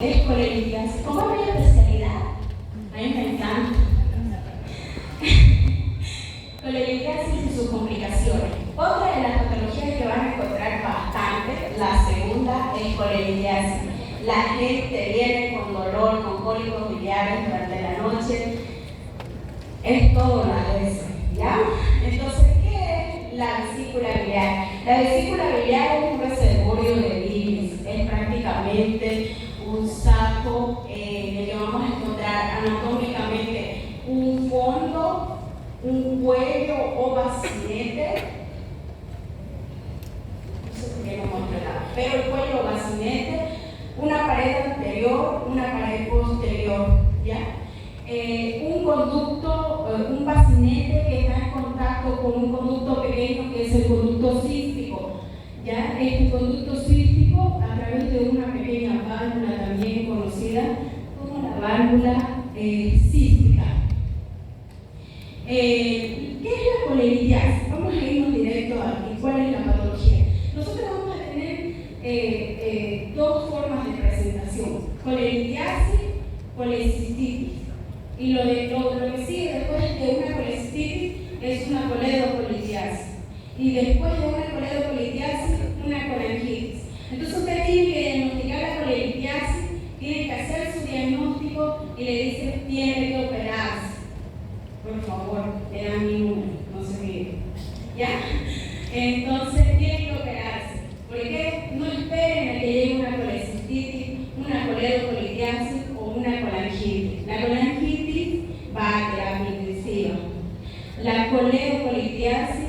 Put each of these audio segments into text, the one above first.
Es colelidiasis. ¿Cómo es mi especialidad? A mí me encanta. Colelidiasis y sus complicaciones. Otra de las patologías que van a encontrar bastante, la segunda es colelidiasis. La gente viene con dolor, con cólicos biliares durante la noche. Es todo una veces, ¿ya? Entonces, ¿qué es la vesícula biliar? La vesícula biliar es un reservorio de bilis. Es prácticamente un saco en el que vamos a encontrar anatómicamente un fondo, un cuello o bacinete. No sé por qué no muestro nada, pero el cuello o bacinete, una pared anterior, una pared posterior, ¿ya? Un conducto, un bacinete que está en contacto con un conducto pequeño que es el conducto cístico, ¿ya? Este conducto cístico, a través de una pequeña válvula también conocida como la válvula cística. ¿Qué es la colelidiasis? Vamos a irnos directo aquí. ¿Cuál es la patología? Nosotros vamos a tener dos formas de presentación: colelidiasis, colecistitis. Y lo que sigue después de una colecistitis es una coledocolidiasis. Y después de una coledocolidiasis, una colangitis. Entonces usted tiene que diagnosticar la colelidiasis, tiene que hacer su diagnóstico y le dice tiene que operarse. Por favor, le dan mi número, no se olvide. ¿Ya? Entonces tiene que operarse. Porque no esperen a que llegue una colecistitis, una coledocolidiasis o una colangitis. La colangitis va a terapia intensiva. La coledocolidiasis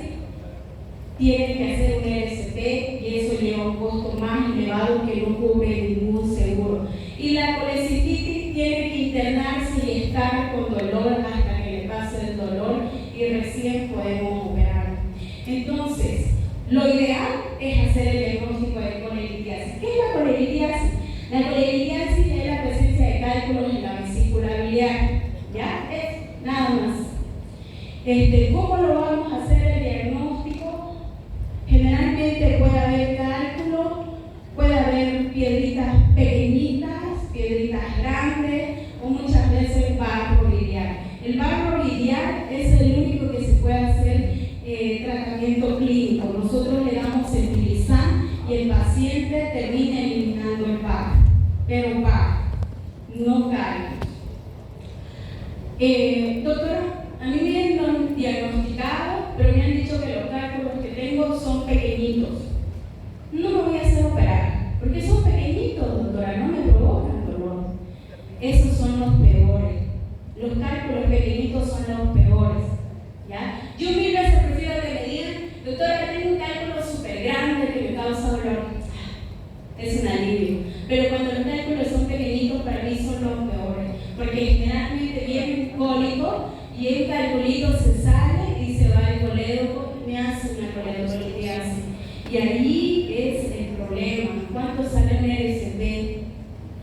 tiene que hacer un LSP y eso lleva un costo más elevado que no cubre ningún seguro. Y la colecistitis tiene que internarse y estar con dolor hasta que le pase el dolor y recién podemos operar. Entonces, lo ideal es hacer el diagnóstico de colelidiasis. ¿Qué es la colelidiasis? La colelidiasis es la presencia de cálculos en la vesícula biliar. ¿Ya? Es nada más. ¿Cómo lo vamos a hacer el diagnóstico? Generalmente puede haber cálculo, puede haber piedritas pequeñitas, piedritas grandes o muchas veces barro biliar. El barro biliar es el único que se puede hacer tratamiento clínico. Nosotros le damos Centilizan y el paciente termina eliminando el barro, pero barro, no cálculos. Doctora, a mí me han diagnosticado, pero me han dicho que los cálculos que tengo son pequeñitos. No me voy a hacer operar, porque son pequeñitos, doctora, no me provocan dolor. Esos son los peores. Los cálculos pequeñitos son los peores, ¿ya? Yo mil veces prefiero que me digan, doctora, tengo un cálculo súper grande que me causa dolor. Es un alivio. Pero cuando los cálculos son pequeñitos, para mí son los peores, porque generalmente viene un cólico y el calculito se sale y se va al colédoco y me hace una coledocolidiasis. Y ahí es el problema. ¿Cuánto sale en el LSP?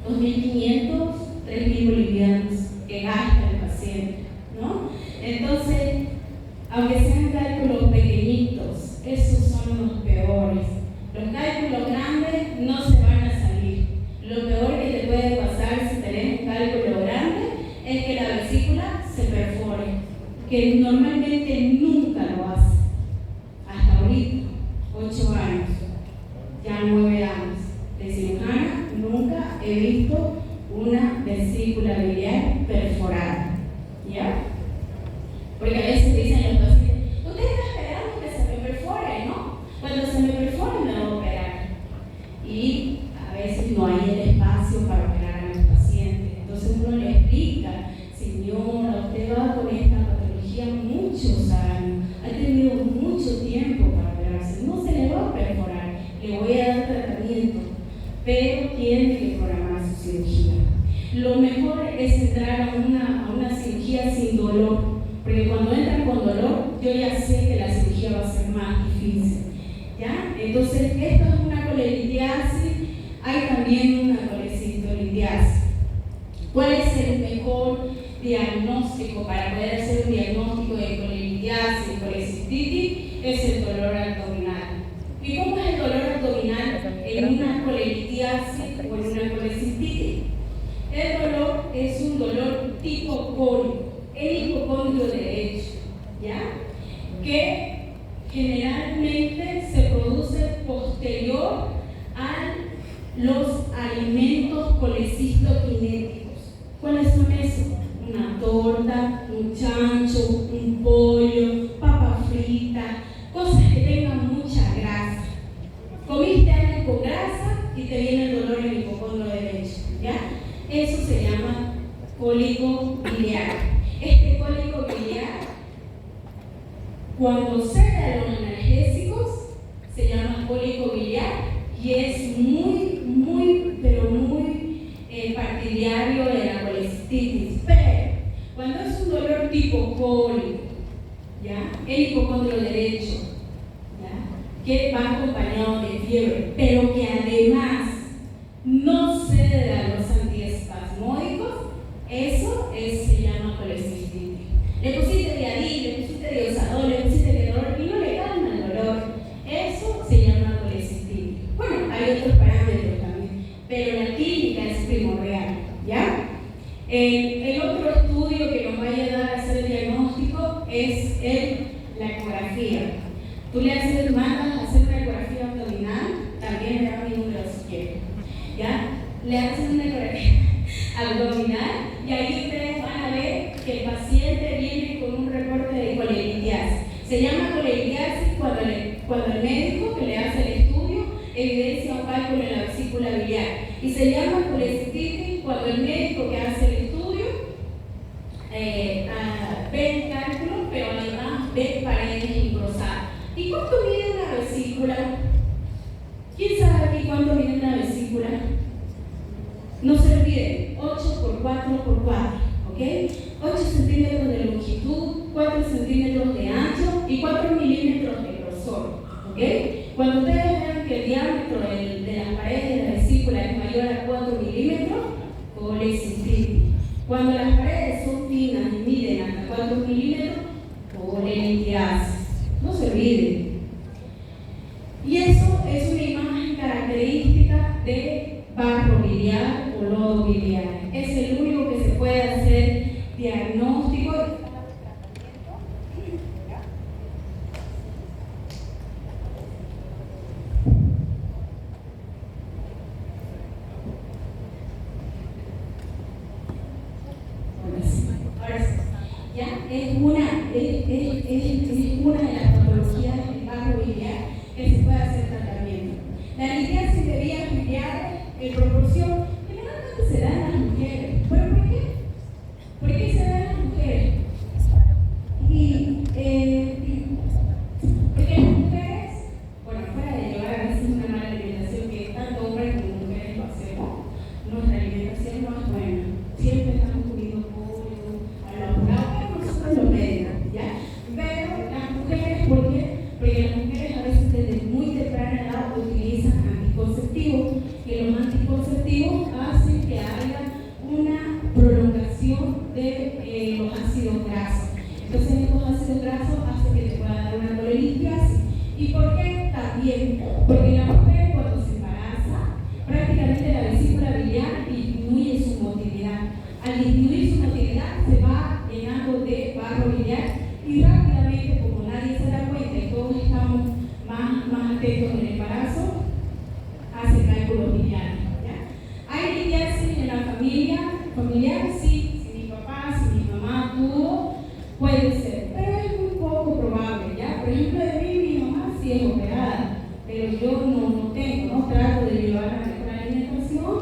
2.500, 3.000 bolivianos que gasta el paciente, ¿no? Entonces, aunque sean cálculos pequeñitos, esos son los peores. Los cálculos grandes no se van a salir. Lo peor que te puede pasar si tenés un cálculo grande es que la vesícula se perfore, que normalmente nunca lo hace. Hasta ahorita, 8 años, ya 9 años de cirujana, nunca he visto una vesícula biliar perforada, ¿ya? Porque a veces dicen los pacientes, usted está esperando que se me perfore, ¿no? Cuando se me perfore me voy a operar. Y a veces no hay el espacio para operar a los pacientes. Entonces uno le explica, señora, usted va con esta patología muchos años, ha tenido mucho tiempo para operarse, no se le va a perforar, le voy a dar tratamiento, pero tiene que programar su cirugía. Lo mejor es entrar a una cirugía sin dolor, porque cuando entran con dolor, yo ya sé que la cirugía va a ser más difícil, ¿ya? Entonces, esto es una colelidiasis, hay también una colecistolidiasis. ¿Cuál es el mejor diagnóstico para poder hacer un diagnóstico de colelidiasis y colecistitis? Es el dolor abdominal. ¿Y cómo es el dolor abdominal en una colelidiasis o en una colecistitis? es un dolor tipo cólico, el hipocondrio derecho, ¿ya? Que generalmente se produce posterior a los alimentos colecistoquinéticos. ¿Cuáles son esos? Una torta, un chancho, un pollo, papa frita, cosas que tengan mucha grasa. Comiste algo con grasa y te viene el dolor en el hipocondrio derecho, ¿ya? Eso se llama cólico biliar. Este cólico biliar, cuando cede a los analgésicos, se llama cólico biliar y es pero muy partidario de la colecistitis. Pero cuando es un dolor tipo cólico, ¿ya? El hipocondrio derecho, ¿ya? Que va acompañado de fiebre, pero que además no cede a los antiespasmódicos, eso se llama colecistitis. Le pusiste Diadil, le pusiste Diosadol, le pusiste Kedorol y no le calma el dolor. Eso se llama colecistitis. Bueno, hay otros parámetros también, pero la clínica es primordial, ¿ya? El otro estudio que nos va a ayudar a hacer el diagnóstico es la ecografía. Tú le mandas a hacer una ecografía abdominal, también le dan mi número si quieres, ¿ya? Le hacen una ecografía abdominal y ahí ustedes van a ver que el paciente viene con un reporte de colelitiasis. Se llama colelitiasis cuando el médico que le hace el estudio evidencia un cálculo en la vesícula biliar. Y se llama colecistitis cuando el médico que hace el estudio ve el cálculo, pero además ve paredes engrosadas. ¿Y cuánto mide una vesícula? ¿Quién sabe aquí cuánto mide una vesícula? No se olviden, 8 por 4 por 4, ¿ok? 8 centímetros de longitud, 4 centímetros de ancho y 4 milímetros de grosor, ¿ok? Cuando ustedes vean que el diámetro de las paredes de la vesícula es mayor a 4 milímetros, colecistitis. Cuando las paredes son finas y miden hasta 4 milímetros, colelitiasis. No se olviden. Y eso es una imagen característica de barro biliar o lodo biliar. Es el único que se puede hacer diagnóstico. ¿Ya? Es una de las patologías del barro biliar que se puede hacer tratamiento. La litiasis de vías biliares en proporción generalmente se da en las mujeres. ¿Pero por qué? ¿Por qué se da en las mujeres? Porque las mujeres, bueno, fuera de llevar a veces una mala alimentación, que tanto hombres como mujeres lo hacemos, nuestra alimentación no es buena. Siempre estamos comiendo pollo, a lo apurado, nosotros los médicos, ¿ya? Pero las mujeres, ¿por qué? Porque las mujeres a veces desde muy temprana edad utilizan anticonceptivos y los anticonceptivos hacen que haya una prolongación de los ácidos grasos. Entonces estos ácidos grasos hacen que te pueda dar una colelitiasis. ¿Y por qué? También porque la mujer cuando se embaraza, prácticamente la vesícula biliar disminuye su motilidad. Al disminuir su motilidad se va llenando de barro biliar y rápidamente, como nadie se da cuenta y todos estamos más atentos en el embarazo, hace cálculos biliares. ¿Hay litiasis en la familiar? Sí. Si mi papá, si mi mamá tuvo, puede ser, pero es muy poco probable, ¿ya? Por ejemplo, de mí, mi mamá sí es operada, pero yo no tengo, ¿no? Trato de llevar la mejor alimentación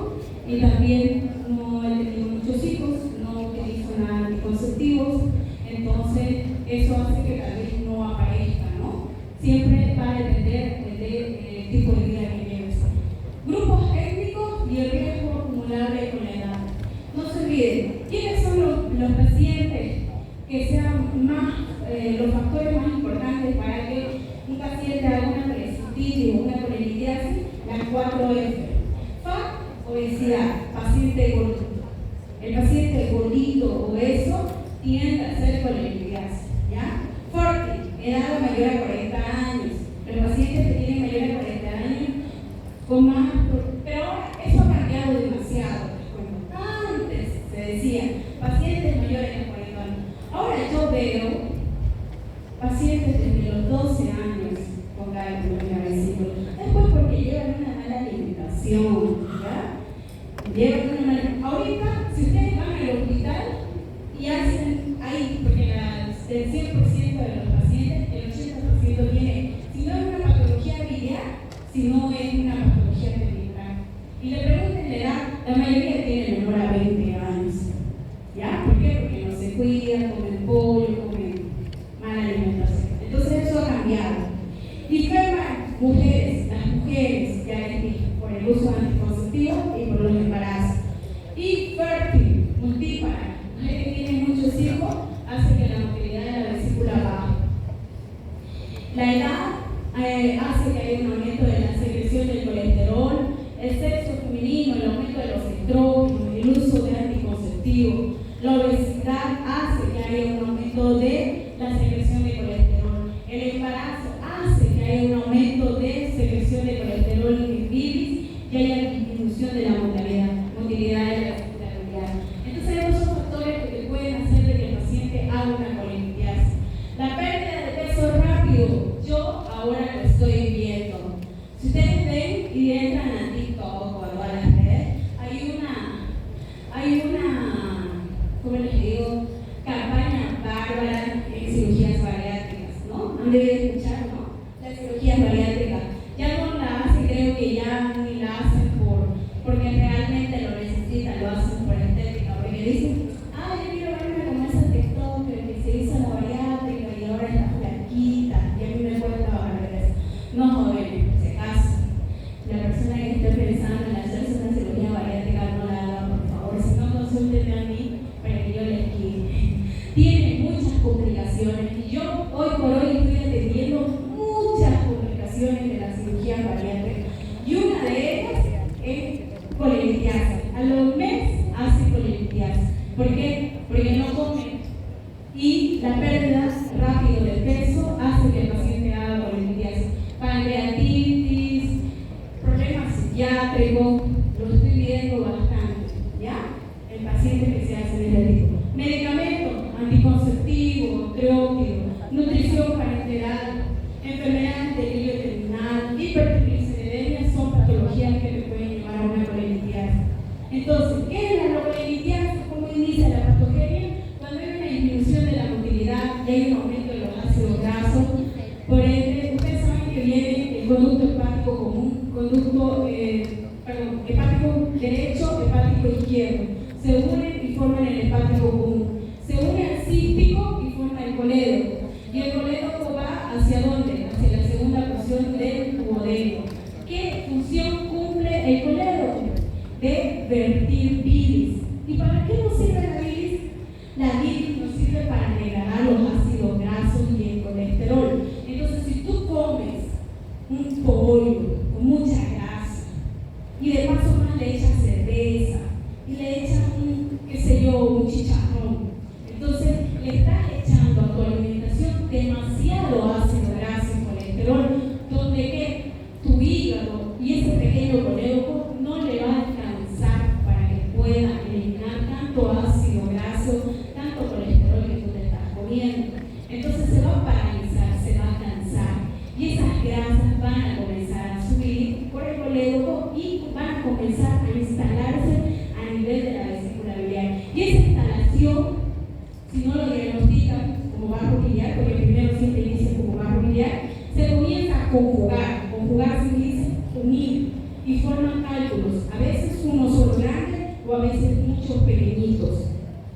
y también no he tenido muchos hijos, no utilizo nada anticonceptivos, entonces eso hace que tal vez no aparezca, ¿no? Siempre va a depender del tipo de vida que lleves. Grupos étnicos y el riesgo acumulable con la edad. No se olviden, ¿quiénes son los pacientes que sean más, los factores más importantes para que un paciente haga una colecistitis o una colelitiasis? Las 4 F. FAT, obesidad, paciente gordito. El paciente gordito, obeso, tiende a ser colelitiasis, ¿ya? Forti, edad mayor a 40 años. Los pacientes que tienen mayor a 40 años con más, pero ahora eso ha cambiado demasiado. Antes se decía, pacientes mayores de 40 años. Ahora yo veo pacientes desde los 12 años con cálculo en la vesícula. Después porque llevan una mala alimentación, ¿ya? Llevan una mala... Ahorita, si ustedes van al hospital y hacen ahí, porque del 100% de los pacientes, el 80% tiene, si no es una patología biliar, si no es una patología cerebral. Y le pregunten la edad, la mayoría tiene menor a 20 años. ¿Ya? ¿Por qué? Porque no se cuidan, comen pollo, comen mala alimentación. Entonces eso ha cambiado. Y mujeres, las mujeres, ya les dije, por el uso anticonceptivo y por los embarazos. Y fértil, multípara, mujeres que tienen muchos hijos, hace que la motilidad de la vesícula baje. La edad hace que haya un aumento de la secreción del colesterol, el sexo femenino, el aumento de los estrógenos, el uso de anticonceptivos. La obesidad hace que haya un aumento de la secreción de colesterol. El embarazo hace que haya un aumento de secreción de colesterol en bilis y haya disminución de la motilidad de la vesícula. Entonces, esos son factores que pueden hacer de que el paciente haga una colelitiasis. La pérdida de peso rápido, yo ahora lo estoy viendo. Si ustedes ven y entran a TikTok o a las redes, hay una, ¿cómo les digo? Campaña bárbara en cirugías bariátricas, ¿no? Han debido escuchar, ¿no? Las cirugías bariátricas. Ya no la hacen, creo que ya ni la hacen porque realmente lo necesitan, lo hacen por estética, porque dicen, yo quiero verme como esa TikTok que se hizo la bariátrica y ahora está flaquita, y a mí me cuesta bajar de peso. No, joven, por si acaso, la persona que esté pensando en hacerse una cirugía bariátrica no la haga, por favor, si no consúltenme a mí para que yo les guíe. Tiene muchas complicaciones y yo hoy por hoy estoy atendiendo muchas complicaciones de la cirugía bariátrica y una de ellas es colelitiasis. A los meses hace colelitiasis. ¿Por qué? Porque no come y la pérdida rápida de peso hace que el paciente haga colelitiasis. Pancreatitis, problemas psiquiátricos, lo estoy viendo bastante, ¿ya? El paciente que se hace en el tipo. Medicamentos, anticonceptivos, trióxido, nutrición parenteral, enfermedades de equilibrio terminal, hipertrigliceridemia son patologías que te pueden llevar a una colelitiasis. Entonces, ¿qué es la colelitiasis? ¿Cómo inicia la patogenia? Cuando hay una disminución de la motilidad y hay un aumento de los ácidos grasos. Por ende, ustedes saben que viene el conducto hepático común, hepático derecho, hepático izquierdo. Se unen y forman el hepático común. Se une al cístico y forma el colédoco. Y el colédoco va ¿hacia dónde? Hacia la segunda porción del duodeno. ¿Qué función cumple el colédoco? De vertir bilis. ¿Y para qué nos sirve la bilis? La bilis nos sirve para degradar los ácidos grasos y el colesterol. Entonces, si tú comes un pollo con mucha grasa y de paso más le echas cerveza y le echas un chicharrón, entonces le estás echando a tu alimentación demasiado ácido graso y colesterol, donde que tu hígado y ese pequeño colédoco no le va a alcanzar para que pueda eliminar tanto ácido graso, tanto colesterol que tú te estás comiendo. Entonces se va a paralizar, se va a cansar y esas grasas van a comenzar a subir por el colédoco y van a comenzar a instalarse a nivel de la vesícula biliar. Y esa instalación, si no lo diagnostican como barro biliar, porque primero siempre inicia como barro biliar, se comienza a conjugar. Conjugar significa unir y forman cálculos, a veces uno solo grande o a veces muchos pequeñitos.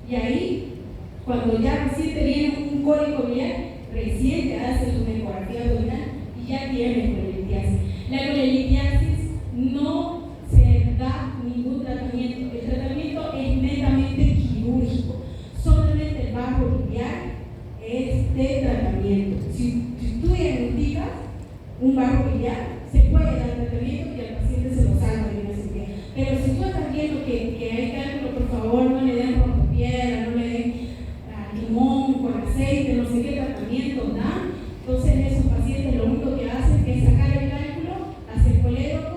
Y ahí, cuando ya recién te viene un cólico biliar, recién te haces una ecografía abdominal y ya tienes colelitiasis. La colelitiasis no se da ningún tratamiento. El tratamiento es netamente quirúrgico. Solamente el barro biliar es de tratamiento. Si tú diagnosticas un barro biliar, se puede dar tratamiento y al paciente se lo salva de una cirugía. Pero si tú estás viendo que hay cálculo, por favor, no le den rompepiedra, no le den limón con aceite, no sé qué tratamiento dan. Entonces, esos pacientes lo único que hacen es sacar el cálculo, hacer colédoco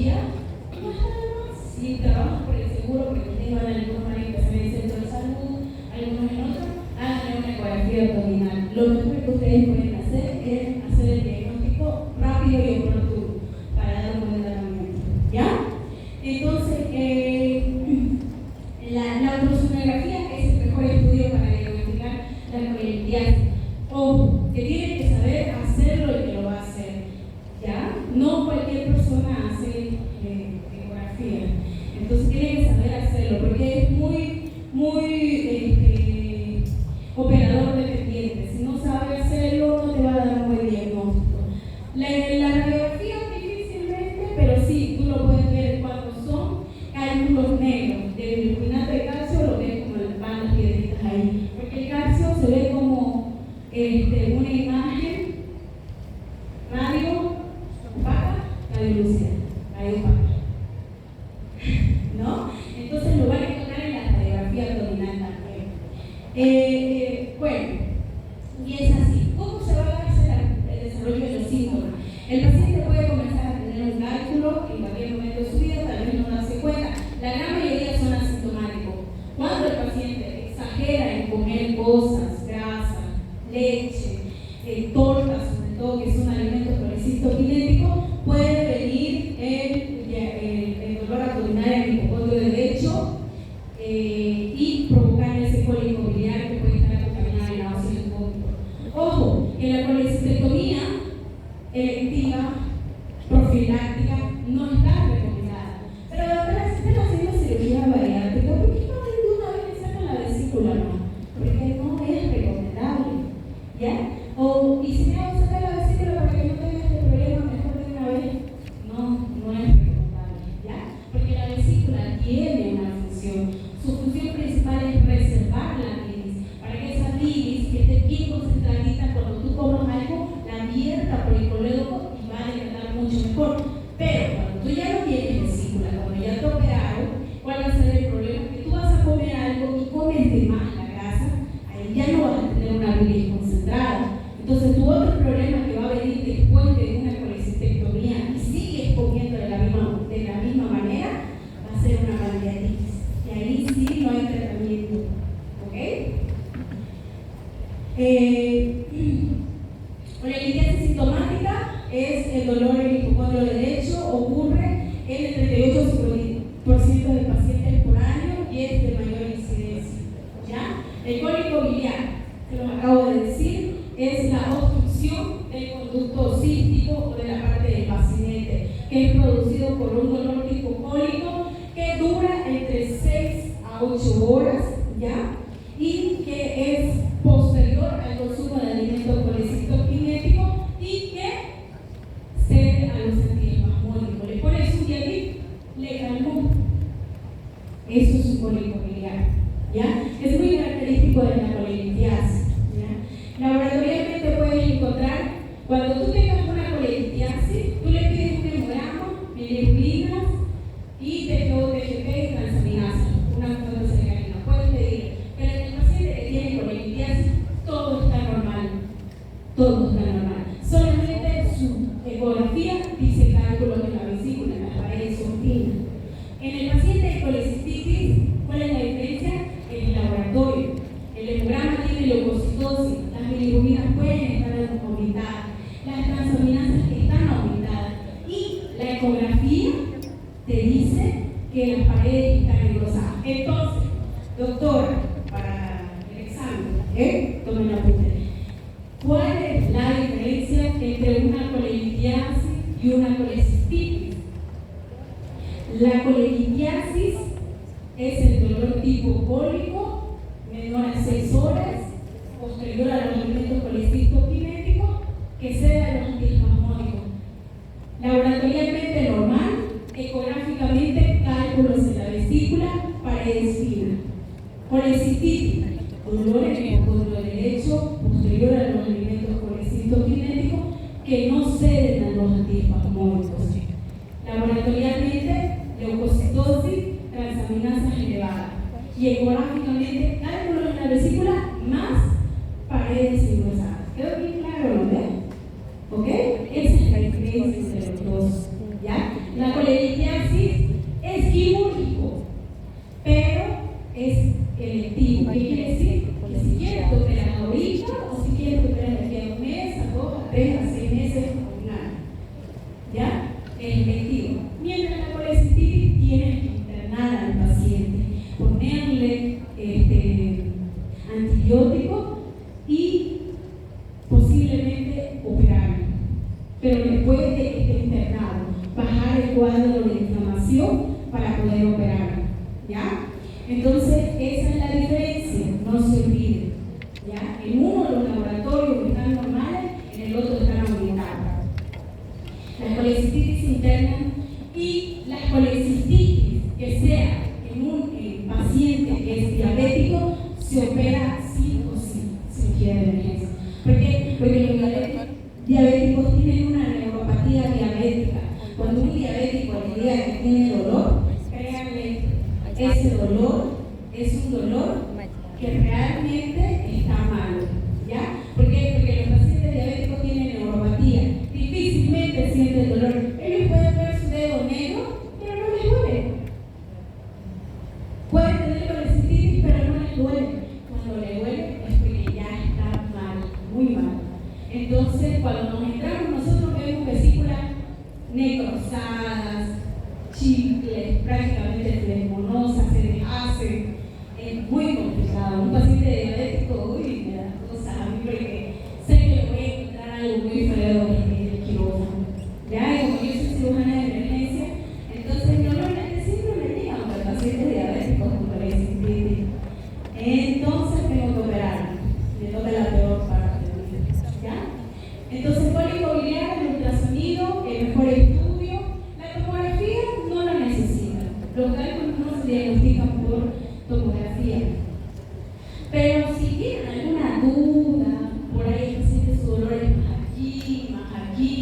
cirugía, no está de más. Si trabajas por el seguro, porque tengo algunos van a empezar en el centro de salud, algunos en otros, hagan una ecografía abdominal. Lo mejor que ustedes pueden hacer es hacer el diagnóstico rápido y oportuno para dar un buen tratamiento. ¿Ya? Entonces, la ultrasonografía es el mejor estudio para diagnosticar la colelitiasis. Ojo, que tienen que saber hacerlo y que lo va a hacer. ¿Ya? No cualquier persona hace ecografía. Entonces tienen que saber hacerlo porque es muy operador dependiente. Si no sabe hacerlo, no te va a dar un buen diagnóstico. La radiografía difícilmente, pero sí, tú lo puedes ver cuando son cálculos negros. De bilirrubinato de calcio lo ves como van las piedritas ahí. Porque el calcio se ve como una imagen radio opaca, radiolúcida, radio opaca. ¿No? Entonces lo van a encontrar en la radiografía abdominal también. Bueno, y es así. ¿Cómo se va a dar el desarrollo de los síntomas? El paciente puede comenzar a tener un cálculo en cualquier momento de su vida, tal vez no darse cuenta. La gran mayoría son asintomáticos. Cuando el paciente exagera en comer cosas, grasa, leche, tortas, sobre todo, que son alimentos policitoquinéticos, puede venir el dolor abdominal en el hipocondrio derecho y provocar ese cólico biliar que puede estar contaminado en la óseo incógnito. Ojo, en la colecistectomía electiva, profiláctica, no está recomendada. Pero doctora, si están haciendo cirugía bariátrica, ¿por qué no de una vez le sacan la vesícula? No, porque no es recomendable. ¿Ya? Y si me hago sacar la vesícula para que no tenga este problema, mejor de una vez. No es recomendable. ¿Ya? Porque la vesícula tiene una función. Su función principal es reservar la bilis, para que esa bilis que esté bien concentradita cuando tú comas algo, la vierta por el colédoco y va a decretar mucho mejor. Pero cuando tú ya no tienes vesícula, cuando ya te operaron, ¿cuál va a ser el problema? Que tú vas a comer algo y comes de más la grasa, ahí ya no vas a tener una bilis concentrada. Entonces tu otro problema que va a venir después de una colecistectomía y sigues comiendo de la misma manera, va a ser una pancreatitis. Y ahí sí no hay tratamiento. ¿Ok? Colelitiasis sintomática es el dolor en el hipocondrio derecho, ocurre en el 38% de pacientes por año y es de mayor incidencia. ¿Ya? El cólico biliar, se los acabo de decir, es la obstrucción del conducto cístico o de la parte del paciente, que es producido por un dolor tipo cólico que dura entre 6 a 8 horas, ¿ya? Y que es posterior al consumo de alimentos colecitoquinéticos y que cede a los antiespasmódicos. Le pones un diagnóstico, le calmó. Eso es un cólico biliar, ¿ya? Es muy característico de la colelitiasis. Laboratorialmente puedes encontrar, cuando tú tengas una colelitiasis, tú le pides un hemograma, bilirrubinas y TGO-TGP y transaminasa, una fosfatoserocarina. Puedes pedir, pero en el paciente que tiene colelitiasis, todo está normal. Todo está normal. Solamente su ecografía dice cálculos en la vesícula, en las paredes sostinas. En el paciente de colecistitis, ¿cuál es la diferencia? En el laboratorio. El hemograma tiene leucocitosis, las bilirrubinas pueden estar aumentadas, las transaminasas están aumentadas y la ecografía te dice que las paredes están engrosadas. Entonces, doctora, para el examen, tomen apunte. ¿Cuál es la diferencia entre una colelitiasis y una colecistitis? La colelitiasis es el dolor tipo cólico menor a 6 horas, posterior a los alimentos colecitoquinéticos, que cede a los antiespasmódicos. Laboratorialmente normal, ecográficamente cálculos en la vesícula, paredes finas. Colecistitis, dolor en el hipocondrio derecho, posterior a los alimentos colecitoquinéticos, que no ceden a los antiespasmódicos. Laboratorialmente, leucocitosis, transaminasas elevadas. Y ecográficamente, cálculos en la vesícula más paredes engrosadas. ¿Quedó bien claro, no? ¿Ok? Esa es la diferencia entre los dos. ¿Ya? La colelitiasis cirugía de emergencia. ¿Por qué? Porque los diabéticos tienen una neuropatía diabética. Cuando un diabético le diga que tiene dolor, créanle, ese dolor es un dolor que realmente está malo, ¿ya? ¿Por qué? Porque los pacientes diabéticos tienen neuropatía, difícilmente sienten dolor. Ellos pueden ver su dedo negro, pero no les duele. Pueden tener colecistitis, pero no les duele. Cuando les duele es porque ya está mal, muy mal. Entonces, cuando nos entramos, nosotros vemos vesículas necrosadas, chicles, prácticamente flemonosas, se deshacen. Es muy complicado. Un paciente diabético, uy, me da cosas a mí porque sé que le voy a encontrar algo muy feo en el quirófano. Ya, y como yo soy cirujana de emergencia, entonces normalmente siempre me llegan para pacientes diabéticos con colecistitis. Entonces tengo que operarlo. Me toca la peor parte de mi vida. ¿Ya? Entonces, cólico biliar, el ultrasonido, el mejor estudio. La tomografía no la necesita. Los cálculos no se diagnostican por tomografía. Pero si tienen alguna duda, por ahí pacientes su dolor es más aquí,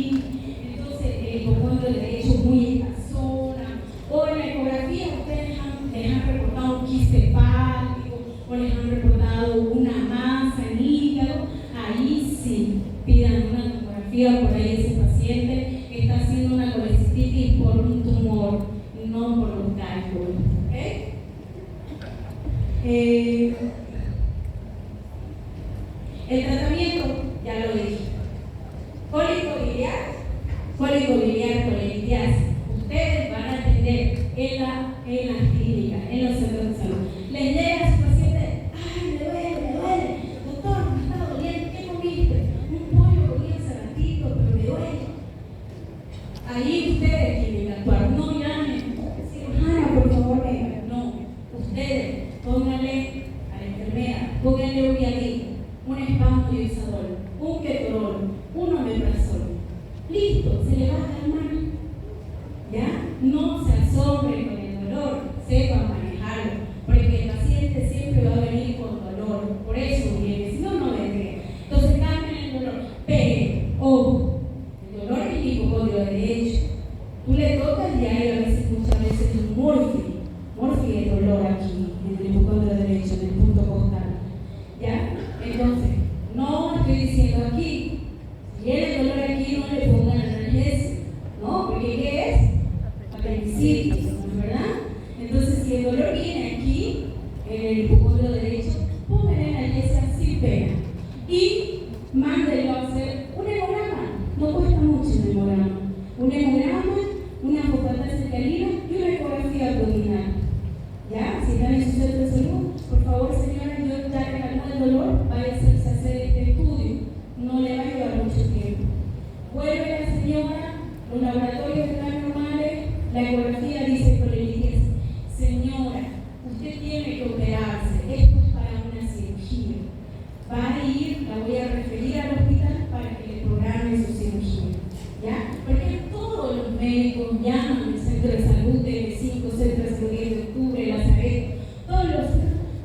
entonces el hipocondrio derecho muy en la zona, o en la ecografía ustedes les han reportado un quiste hepático, o les han reportado una masa en hígado, ahí sí pidan una tomografía por ahí ese paciente que está haciendo una colecistitis por un tumor, no por un cálculo. ¿Okay? El tratamiento, ya lo dije. Cólico biliar, colelitiasis. Ustedes van a atender en las clínicas, en los centros de salud. Les llega a su paciente, ¡ay, me duele! Doctor, me está doliendo, ¿qué comiste? Un pollo comí hace ratito, pero me duele. Ahí ustedes tienen que actuar, no llamen, cirujana, por favor, venga. No, ustedes pónganle a la enfermera, pónganle un Viagra, un espasmodiazol, un ketorol, un omeprazol. Listo, se le va a calmar. ¿Ya? No se asombren con el dolor, sepan manejarlo, porque el paciente siempre va a venir con dolor, por eso viene, si no, no vendría. Entonces cambien el dolor, pero, ojo, el dolor es el hipocondrio derecho. Tú le tocas diario a veces, muchas veces un morfi de dolor aquí, en el hipocondrio derecho, en el punto costal. ¿Ya? Entonces, no estoy diciendo aquí, si viene el dolor aquí, no le pongan analgésico, ¿no? Porque ¿qué es? Apendicitis, ¿verdad? Entonces, si el dolor viene aquí, en el hipocondrio derecho, pónganle analgesia sin pena. Y mándenlo a hacer un hemograma. No cuesta mucho un hemograma. Un hemograma, una fosfatasa alcalina y una ecografía abdominal. ¿Ya? Si están en su centro de salud, por favor, señora, yo ya que calmó el dolor, vaya a hacer este estudio. No le va a llevar mucho tiempo. Vuelve la señora, los laboratorios están normales, la ecografía dice colelitiasis. Señora, usted tiene que operarse, esto es para una cirugía. Va a ir, la voy a referir al hospital para que le programe su cirugía. ¿Ya? Porque todos los médicos llaman al centro de salud de 5 centros de salud de octubre, Lazaret, todos los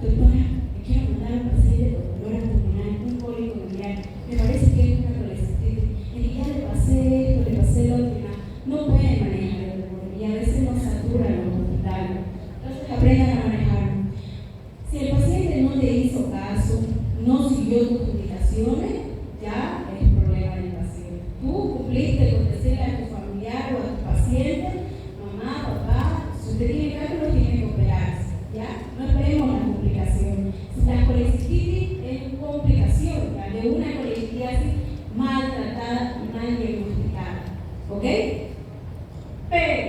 doctora, me quiero mandar un paciente con dolor abdominal, un cólico biliar, me parece que es una colecistitis, y ya le pasé esto, le pasé lo otro, no pueden manejar el dolor y a veces nos saturan los hospitales. Entonces aprendan a manejarlo. Si el paciente no te hizo caso, no siguió tus indicaciones, ya es problema del paciente. Tú cumpliste con decirle a tu familiar o a tu paciente, mamá, papá, si usted tiene cálculo, tiene que operarse. ¿Ya? No esperemos las complicaciones. La colecistitis es una complicación, ¿ya? De una colelitiasis mal tratada y mal diagnosticada. ¿Ok? Pero,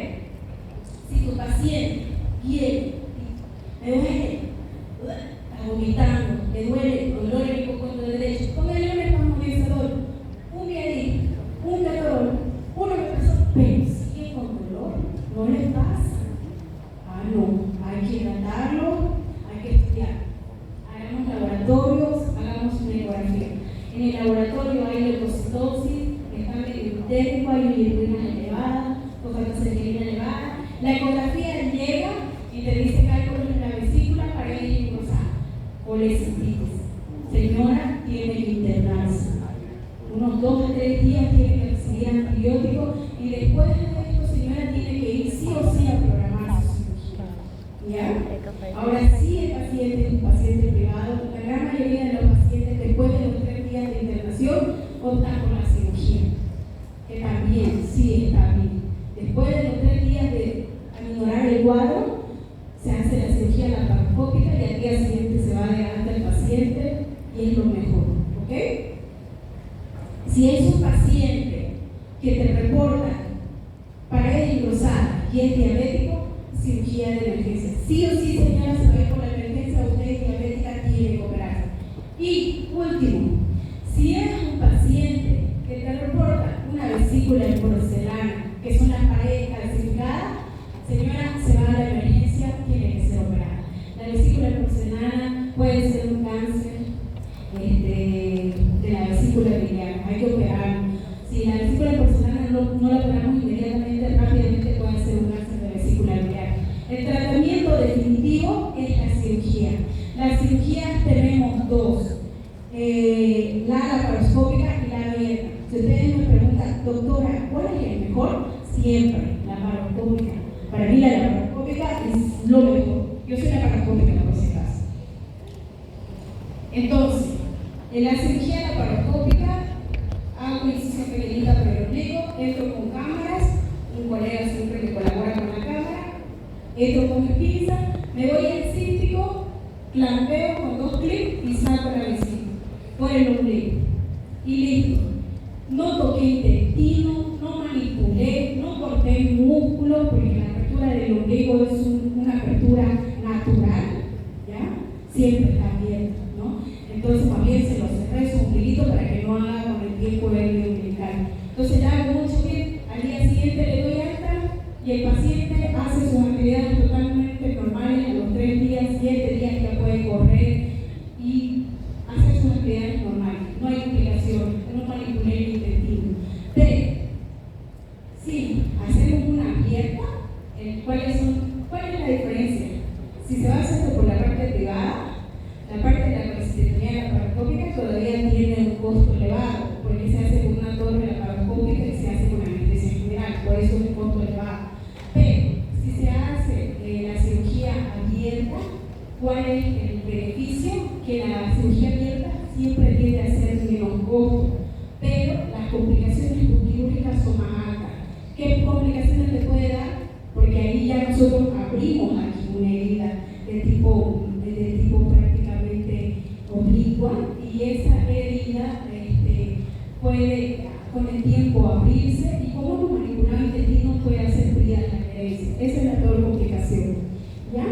si tu paciente viene, me duele, está vomitando, le duele, dolor en el hipocondrio derecho, póngale un espasmodiazol, un Viagra, un ketorol, un omeprazol, pero sigue con dolor, no le pasa. Ah, no, hay que tratarlo, hay que estudiar. Hagamos laboratorios, hagamos una ecografía. En el laboratorio hay leucocitosis, está medio hay bilirrubina elevada, fosfatasa elevada. La ecografía llega y te dice cálculos en la vesícula para ir a colecistitis. Señora, tiene si es un paciente que te reporta pared engrosada y es diabético, cirugía de emergencia. Sí o sí, señora, se va a ir por la emergencia, usted es diabética, tiene que operarse. Y último, si es un paciente que te reporta una vesícula en porcelana, que son las paredes calcificadas, señora, se va a la emergencia, tiene que ser operada. La vesícula en porcelana puede ser un cáncer de la vesícula biliar, hay que operarlo. Si la vesícula en porcelana no la operamos inmediatamente, rápidamente puede ser un cáncer de vesícula biliar. El tratamiento definitivo es la cirugía. Las cirugías tenemos dos, la laparoscópica y la abierta. Si ustedes me preguntan, doctora, ¿cuál es el mejor? Siempre la laparoscópica. Para mí la laparoscópica es lo mejor. Yo soy laparoscópica, por si acaso. Entonces, en la cirugía laparoscópica hago una incisión pequeñita por el ombligo, entro con cámaras, un colega siempre que colabora con la cámara, entro con mi pinza, me voy al cístico, clampeo con 2 clips y saco la vesícula por el ombligo. Y listo. No toqué intestino, no manipulé, no corté músculo, porque la apertura del ombligo es una apertura natural, ¿ya? Siempre está abierta, ¿no? Entonces también se lo cerré su ombliguito para que no haga con el tiempo hernia umbilical. Entonces le hago mucho bien, al día siguiente le doy alta y el paciente hace sus actividades totalmente normales, a los 3 días, 7 días ya puede correr y hacer sus actividades normales. No hay complicaciones, no manipulé el intestino. Pero, si hacemos una abierta, ¿cuál es la diferencia? Si se va a hacer por la parte privada, la parte de la colecitomía laparoscópica todavía tiene un costo elevado, porque se hace con una torre laparoscópica y se hace con anestesia general, por eso es un costo elevado. Pero, si se hace la cirugía abierta, ¿cuál es el beneficio? Que la cirugía abierta siempre tiende a ser menos costo, pero las complicaciones quirúrgicas son más altas. ¿Qué complicaciones te puede dar? Porque ahí ya nosotros abrimos aquí una herida de tipo prácticamente oblicua y esa herida puede con el tiempo abrirse y como hemos manipulado el intestino puede hacer fría la adherencia. Esa es la peor complicación, ¿ya?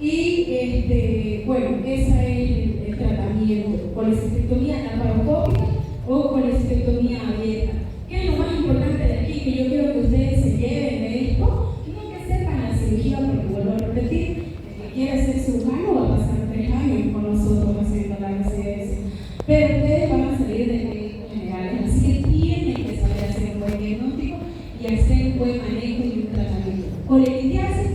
Y bueno, ese es el tratamiento, colecistectomía laparoscópica o colecistectomía abierta. ¿Qué es lo más importante de aquí que yo quiero que ustedes se lleven de esto? No que sepan la cirugía, porque vuelvo a repetir, el que quiera ser cirujano va a pasar 3 años con nosotros haciendo la residencia, pero ustedes van a salir de médicos generales, así que tienen que saber hacer un buen diagnóstico y hacer un buen manejo y un tratamiento. Colelitiasis,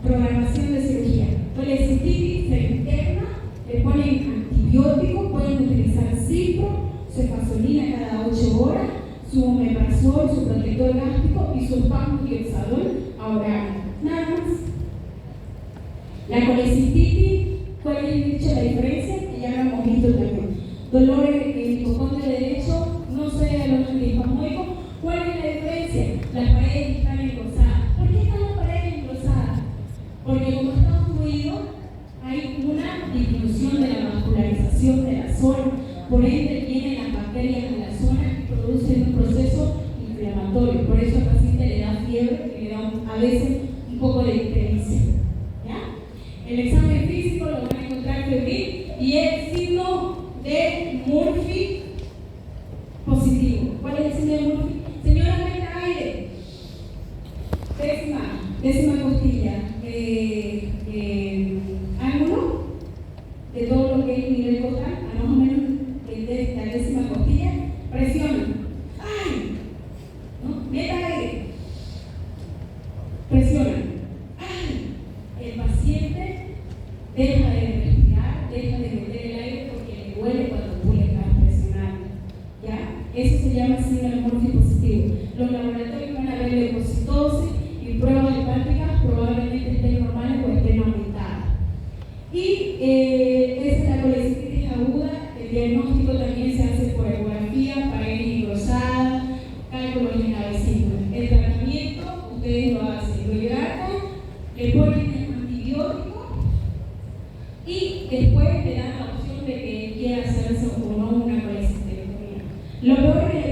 programación de cirugía. Colecistitis se interna, le ponen antibióticos, pueden utilizar cipro, cefazolina cada 8 horas, su omeprazol, su protector gástrico y su pantioxadol a oral. Nada más. La colecistitis, ¿cuál es el dicho la diferencia? Que ya lo hemos visto también. Dolor en el hipocondrio derecho, no sé los linfosmoicos. ¿Cuál es la diferencia? Las paredes están engrosadas. ¿Por qué están las paredes engrosadas? Porque como está obstruido, hay una disminución de la vascularización de la zona. Por ende, vienen las bacterias en la zona y producen un proceso inflamatorio. Por eso al paciente le da fiebre y le da a veces un poco de ictericia. ¿Ya? El examen físico lo van a encontrar febril y el signo de Murphy positivo. ¿Cuál es el signo de Murphy? Señora, meta aire. Décima costilla. Ángulo de todo lo que es nivel costal, a más o menos de la décima costilla. Presiona. ¡Ay! ¿No? Meta aire. Presiona. ¡Ay! El paciente deja de respirar, deja de meter el aire porque le duele cuando tú le estás presionando. ¿Ya? Eso se llama síndrome de Murphy positivo. Los laboratorios van a ver leucocitosis y pruebas hepáticas probablemente estén normales o estén aumentadas. Y esa es la colecistitis aguda. El diagnóstico también se hace por ecografía, pared engrosada, cálculos en la vesícula. El tratamiento, ustedes lo hacen, lo hidratan, le ponen antibiótico y después le dan la opción de que quiera hacerse o no una colecistectomía. Lo peor es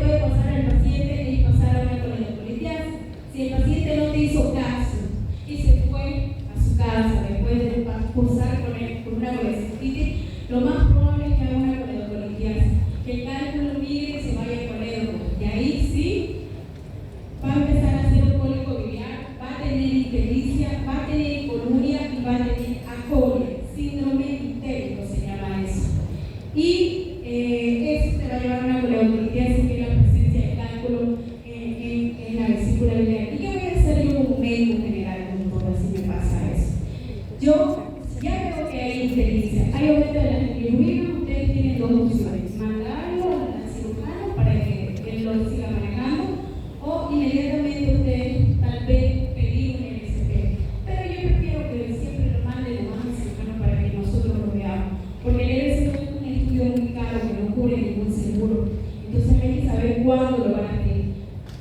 cuándo lo van a pedir.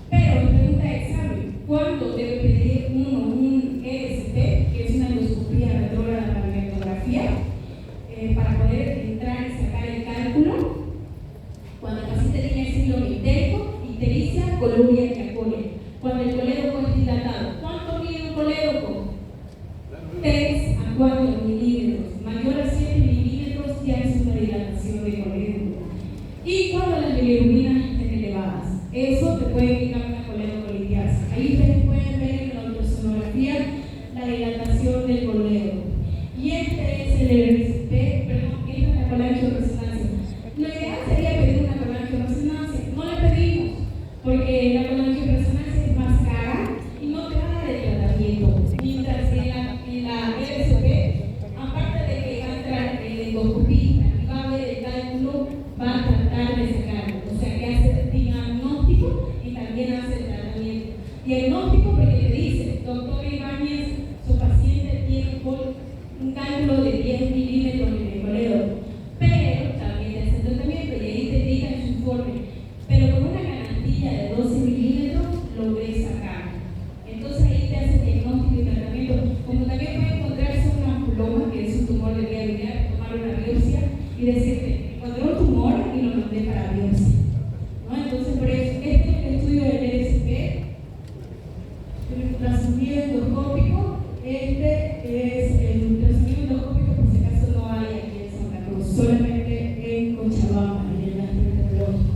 Pero mi pregunta es, ¿saben cuándo debe pedir uno un ESP, que es una endoscopía retrógrada magnetografía, para poder entrar y sacar el cálculo? Cuando el paciente tiene síndrome itérico, ictericia, coluria y acolia. Cuando el colédoco es dilatado. ¿Cuánto mide un colédoco? 3 a 4 milímetros. Mayor a 7 milímetros ya es una dilatación de colédoco. Y cuando las bilirrubinas estén elevadas, eso te puede indicar una coledocolitis. Ahí ustedes pueden ver en la ultrasonografía la dilatación del colédoco. Y este es el RCP, perdón, esta es la colangioresonancia. Lo ideal sería pedir una colangioresonancia. No la pedimos, porque la colangioresonancia es más cara y no te va a dar el tratamiento. Mientras en la RCP, aparte de que va a entrar el endoscopista y va a ver el cálculo, va a tratar de sacarlo. O sea, que hace el diagnóstico y también hace el tratamiento. Diagnóstico porque te dice, doctor Ibáñez, su paciente tiene un cálculo de 10 milímetros en el colédoco, pero también te hace el tratamiento y ahí te indica en su informe. Pero con una garantía de 12 milímetros logré sacar. Entonces ahí te hace diagnóstico y tratamiento. Como también puede encontrarse un ampuloma, que es un tumor de vía biliar, tomar una biopsia y decirte, encontré un tumor y lo mandé para biopsia. ¿No? Entonces por eso, este es el estudio del RCP, el ultrasonido endoscópico. Este es el ultrasonido endoscópico, por si acaso no hay aquí en Santa Cruz, solamente en Cochabamba, en el gastroenterológico.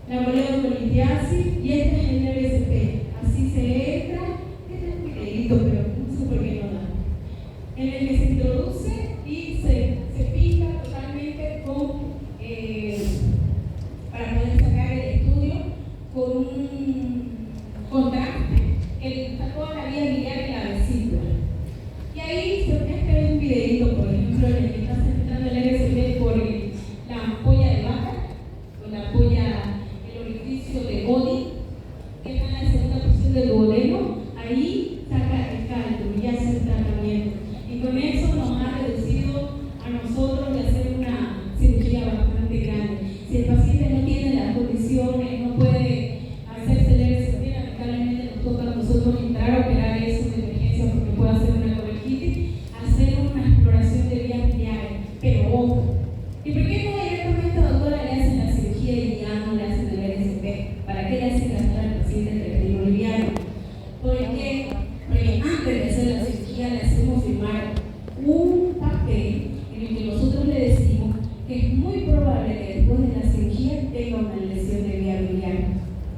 La coledocolitis, y este es el RCP. Así se entra, este es un videíto, pero no sé por qué no da. En el que se introduce y se pinta totalmente con, para poder sacar el estudio, con un contraste que le gusta toda la vía biliar en la vesícula. Y ahí se muestra un videíto, por ejemplo, en el que está centrando el RCP por la ampolla de vaca, o la ampolla, el orificio de body, que está en la segunda porción del duodeno. Ahí saca el cálculo y hace el tratamiento. Y con eso nos ha reducido a nosotros de hacer una cirugía bastante grande. Si el paciente no tiene las condiciones, no puede hacerse el RCP, lamentablemente nos toca a nosotros entrar a operar eso de emergencia porque puede hacer una colegitis, hacer una exploración de vías biliares. Pero ojo, ¿y por qué no directamente, doctora, le hacen la cirugía y ya no le hacen el RCP? ¿Para qué le hacen gastar al paciente el triglicérido liviano? Porque antes de hacer la cirugía le hacemos firmar un papel en el que nosotros le decimos que es muy probable que después de la cirugía tenga una lesión de vía biliar.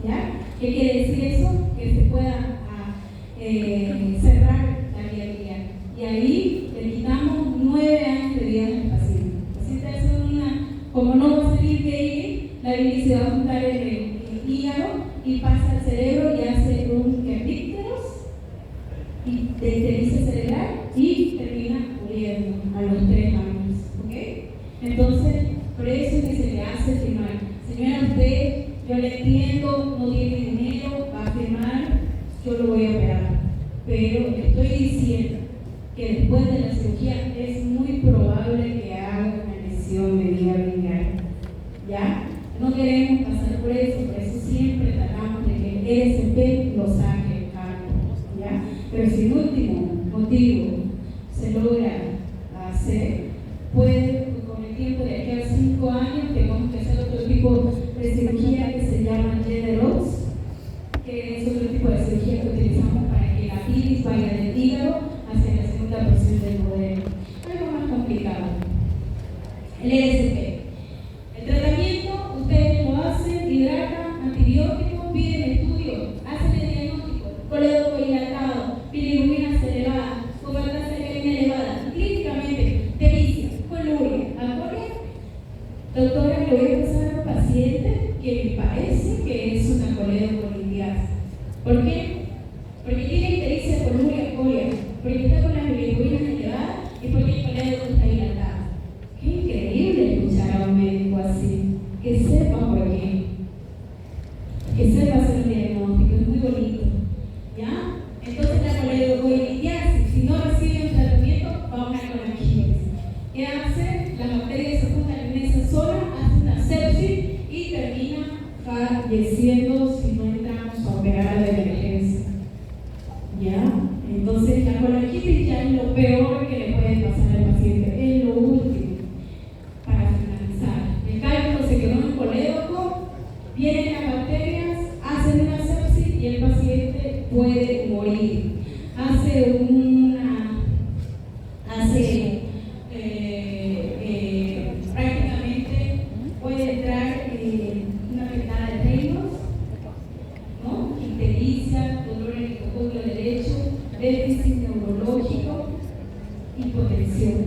¿Ya? ¿Qué quiere decir eso? Que se pueda cerrar la vía biliar. Y ahí le quitamos 9 años de vida al paciente. El paciente hace como no va a salir de ahí, la bilis se va a juntar en el hígado y pasa al cerebro y hace un icteros y de ictericia cerebral y termina muriendo a los 3 años. ¿Ok? Entonces, por eso es que se le hace firmar. Señora, usted, yo le entiendo, no tiene dinero, va a firmar, yo lo voy a operar. Pero le estoy diciendo que después de la cirugía es muy probable que haga una lesión de vía biliar. ¿Ya? No queremos pasar por eso siempre tratamos de que el RCP lo saque el cálculo. ¿Ya? Pero si el último motivo se logra hacer, puede, con el tiempo de aquí a 5 años, tengamos que hacer otro tipo de cirugía que se llama Generos, que es otro tipo de cirugía que utilizamos para que la bilis vaya del hígado hacia la segunda porción del duodeno. Algo más complicado. El RCP. El tratamiento, ustedes lo hacen, hidratan, antibióticos, piden estudio, hacen el diagnóstico, colédoco dilatado, bilirrubinas elevadas, cobertura sanguínea elevada, clínicamente, pericia, coluria, acolia. Doctora, le voy a pasar a un paciente que me parece que es una coledocolitis. ¿Por qué? Porque tiene ictericia, coluria, acolia, porque está con las bilirrubinas elevadas y porque el colédoco está dilatado. Qué increíble escuchar a un médico así, que sepa por qué, que sepa hacer un diagnóstico, es muy bonito. ¿Ya? Entonces la coledocolitis, si no recibe un tratamiento, va a una colangitis. ¿Qué hace? Las bacterias se juntan en esa zona, hacen una sepsis y termina falleciendo si no entramos a operar de emergencia. ¿Ya? Entonces la colangitis ya es lo peor que le puede pasar al paciente, es lo último. Para finalizar, el cálculo se quedó en el colédoco, vienen las bacterias, hacen una sepsis y el paciente puede morir. Prácticamente puede entrar una afectada de reinos, ¿no? Ictericia, dolor en el cócoro derecho, déficit neurológico, hipotensión,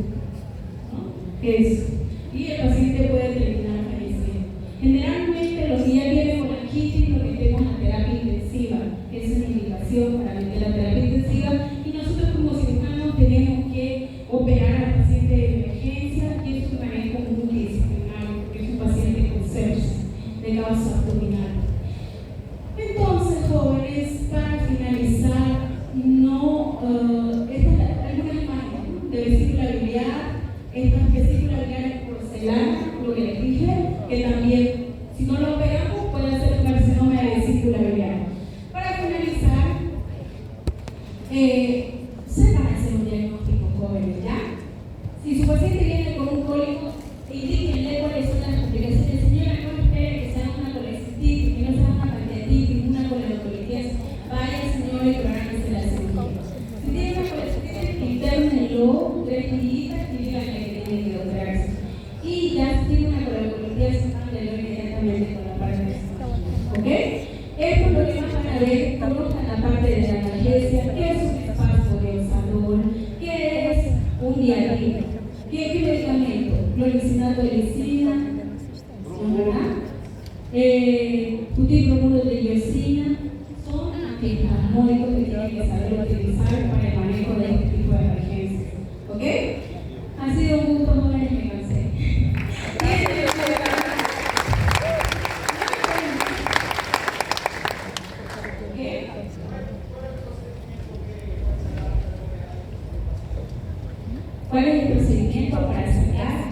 ¿no? Eso. Y el paciente puede terminar falleciendo. Generalmente los que ya vienen con colangitis lo metemos a terapia intensiva, que es una indicación para meter la terapia intensiva, y nosotros como cirujanos tenemos que operar al paciente de emergencia, y es un manejo multidisciplinario, porque es un paciente con sepsis de causa abdominal. Entonces, jóvenes, para finalizar, estas algunas imágenes de vesícula biliar, estas vesículas biliares porcelana, lo que les dije, que también, si no lo operamos, puede ser un carcinoma de vesícula biliar. Para finalizar, sepan hacer un diagnóstico, jóvenes, ¿ya? Si su paciente viene con un cólico, indíquenle cuáles son las complicaciones. Señora, no espere que sea una colecitis, que no sea una pancreatitis, una coledocolititis. Vaya, señora, y prográmese la cirugía. Si tiene una colecitis, internenlo 3 días y díganle que tiene que operarse. Y ya si tiene una coledocolititis, háganlo inmediatamente con la parte de esta. ¿Ok? Estos problemas van a ver, conozcan la parte de la analgesia, qué es un espasmo de osador, qué es un diarrea, qué medicamento, cloricinato de lisina, ¿verdad? Butilbromuro de diosina, son antiespasmódicos que tienen que saber utilizar para el manejo de este tipo de emergencias. ¿Ok? Ha sido un gusto, jóvenes, me cansé. ¿Cuál es el procedimiento para sacar